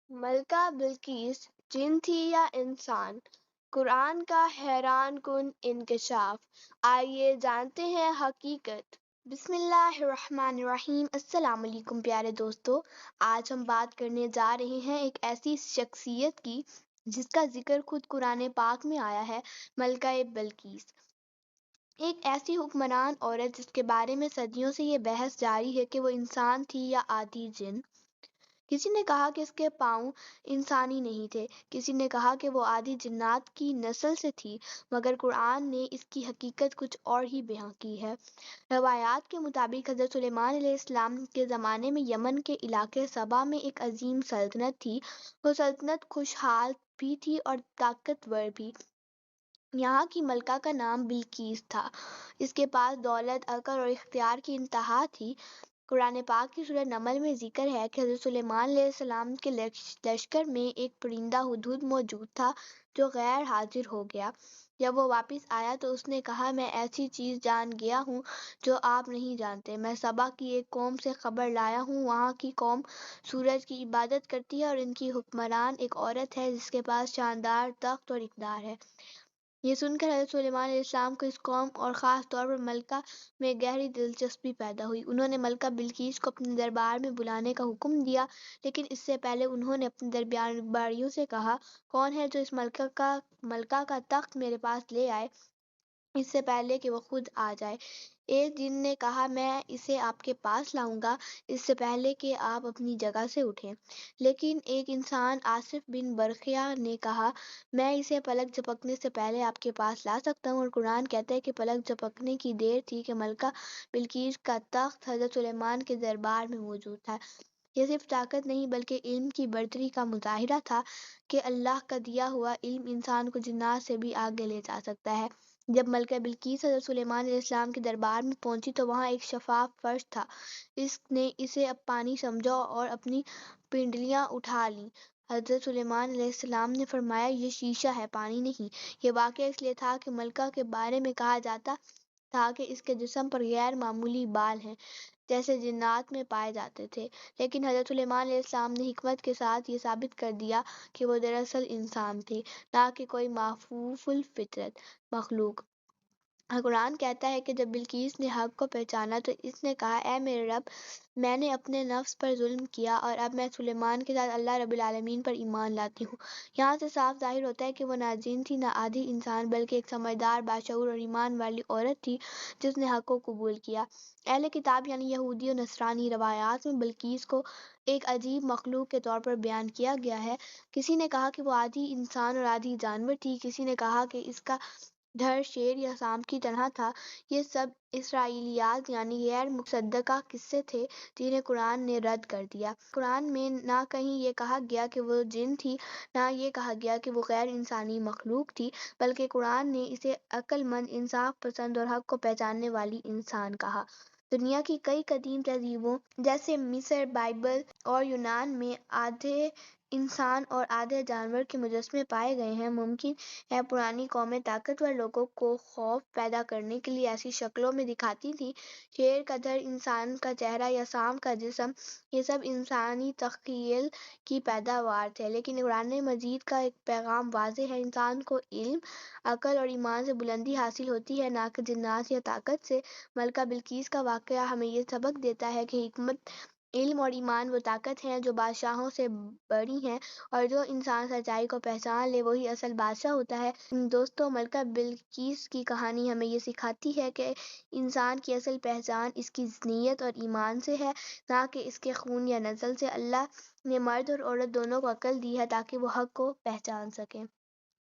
ملکہ بلقیس جن تھی یا انسان؟ قرآن کا حیران کن انکشاف۔ آئیے جانتے ہیں حقیقت۔ بسم اللہ الرحمن الرحیم۔ السلام علیکم پیارے دوستو، آج ہم بات کرنے جا رہے ہیں ایک ایسی شخصیت کی جس کا ذکر خود قرآن پاک میں آیا ہے، ملکہ بلقیس۔ ایک ایسی حکمران عورت جس کے بارے میں صدیوں سے یہ بحث جاری ہے کہ وہ انسان تھی یا آدھی جن۔ کسی نے کہا کہ اس کے پاؤں انسانی نہیں تھے، کسی نے کہا کہ وہ آدھی جنات کی نسل سے تھی، مگر قرآن نے اس کی حقیقت کچھ اور ہی بیان کی ہے۔ روایات کے مطابق حضرت سلیمان علیہ السلام کے زمانے میں یمن کے علاقے سبا میں ایک عظیم سلطنت تھی۔ وہ سلطنت خوشحال بھی تھی اور طاقتور بھی۔ یہاں کی ملکہ کا نام بلقیس تھا۔ اس کے پاس دولت، عقل اور اختیار کی انتہا تھی۔ قرآن پاک کی سورہ نمل میں ذکر ہے کہ حضرت سلیمان علیہ السلام کے لشکر میں ایک پرندہ ہدہد موجود تھا جو غیر حاضر ہو گیا۔ جب وہ واپس آیا تو اس نے کہا، میں ایسی چیز جان گیا ہوں جو آپ نہیں جانتے۔ میں سبا کی ایک قوم سے خبر لایا ہوں۔ وہاں کی قوم سورج کی عبادت کرتی ہے اور ان کی حکمران ایک عورت ہے جس کے پاس شاندار تخت اور اقتدار ہے۔ یہ سن کر حضرت سلیمان علیہ السلام کو اس قوم اور خاص طور پر ملکہ میں گہری دلچسپی پیدا ہوئی۔ انہوں نے ملکہ بلقیس کو اپنے دربار میں بلانے کا حکم دیا، لیکن اس سے پہلے انہوں نے اپنے درباریوں سے کہا، کون ہے جو اس ملکہ کا تخت میرے پاس لے آئے اس سے پہلے کہ وہ خود آ جائے۔ ایک جن نے کہا، میں اسے آپ کے پاس لاؤں گا اس سے پہلے کہ آپ اپنی جگہ سے اٹھیں۔ لیکن ایک انسان آصف بن برقیہ نے کہا، میں اسے پلک جھپکنے سے پہلے آپ کے پاس لا سکتا ہوں۔ اور قرآن کہتا ہے کہ پلک جھپکنے کی دیر تھی کہ ملکہ بلقیس کا تخت حضرت سلیمان کے دربار میں موجود تھا۔ یہ صرف طاقت نہیں بلکہ علم کی برتری کا مظاہرہ تھا کہ اللہ کا دیا ہوا علم انسان کو جنات سے بھی آگے لے جا سکتا ہے۔ جب ملکہ بلقیس حضرت سلیمان علیہ السلام کے دربار میں پہنچی تو وہاں ایک شفاف فرش تھا۔ اس نے اسے اب پانی سمجھا اور اپنی پنڈلیاں اٹھا لیں۔ حضرت سلیمان علیہ السلام نے فرمایا، یہ شیشہ ہے، پانی نہیں۔ یہ واقعہ اس لیے تھا کہ ملکہ کے بارے میں کہا جاتا تھا کہ اس کے جسم پر غیر معمولی بال ہیں جیسے جنات میں پائے جاتے تھے، لیکن حضرت سلیمان علیہ السلام نے حکمت کے ساتھ یہ ثابت کر دیا کہ وہ دراصل انسان تھے، نہ کہ کوئی معفوف الفطرت مخلوق۔ قرآن کہتا ہے کہ جب بلقیس نے حق کو پہچانا تو اس نے کہا، اے میرے رب، میں نے اپنے نفس پر ظلم کیا اور اب میں سلیمان کے ساتھ اللہ رب العالمین پر ایمان لاتی ہوں۔ یہاں سے صاف ظاہر ہوتا ہے کہ وہ نہ جن تھی نہ آدھی انسان، بلکہ ایک سمجھدار، باشعور اور ایمان والی عورت تھی جس نے حق کو قبول کیا۔ اہل کتاب یعنی یہودی اور نصرانی روایات میں بلقیس کو ایک عجیب مخلوق کے طور پر بیان کیا گیا ہے۔ کسی نے کہا کہ وہ آدھی انسان اور آدھی جانور تھی، کسی نے کہا کہ اس کا دھڑ شیر یا سانپ کی طرح تھا۔ یہ سب اسرائیلیات یعنی غیر مصدقہ قصے تھے جنہیں قرآن نے رد کر دیا۔ قرآن میں نہ کہیں یہ کہا گیا کہ وہ جن تھی، نہ یہ کہا گیا کہ وہ غیر انسانی مخلوق تھی، بلکہ قرآن نے اسے عقل مند، انصاف پسند اور حق کو پہچاننے والی انسان کہا۔ دنیا کی کئی قدیم تہذیبوں جیسے مصر، بائبل اور یونان میں آدھے انسان اور آدھے جانور کے مجسمے پائے گئے ہیں۔ ممکن ہے پرانی قومیں طاقتور لوگوں کو خوف پیدا کرنے کے لیے ایسی شکلوں میں دکھاتی تھیں، شیر کا دھڑ، انسان کا چہرہ یا سانپ کا جسم، یہ سب انسانی تخیل کی پیداوار تھے۔ لیکن قرآن مجید کا ایک پیغام واضح ہے، انسان کو علم، عقل اور ایمان سے بلندی حاصل ہوتی ہے، نہ کہ جنات یا طاقت سے۔ ملکہ بلقیس کا واقعہ ہمیں یہ سبق دیتا ہے کہ حکمت، علم اور ایمان وہ طاقت ہیں جو بادشاہوں سے بڑی ہیں، اور جو انسان سچائی کو پہچان لے وہی اصل بادشاہ ہوتا ہے۔ دوستو، ملکہ بلقیس کی کہانی ہمیں یہ سکھاتی ہے کہ انسان کی اصل پہچان اس کی نیت اور ایمان سے ہے، نہ کہ اس کے خون یا نسل سے۔ اللہ نے مرد اور عورت دونوں کو عقل دی ہے تاکہ وہ حق کو پہچان سکیں۔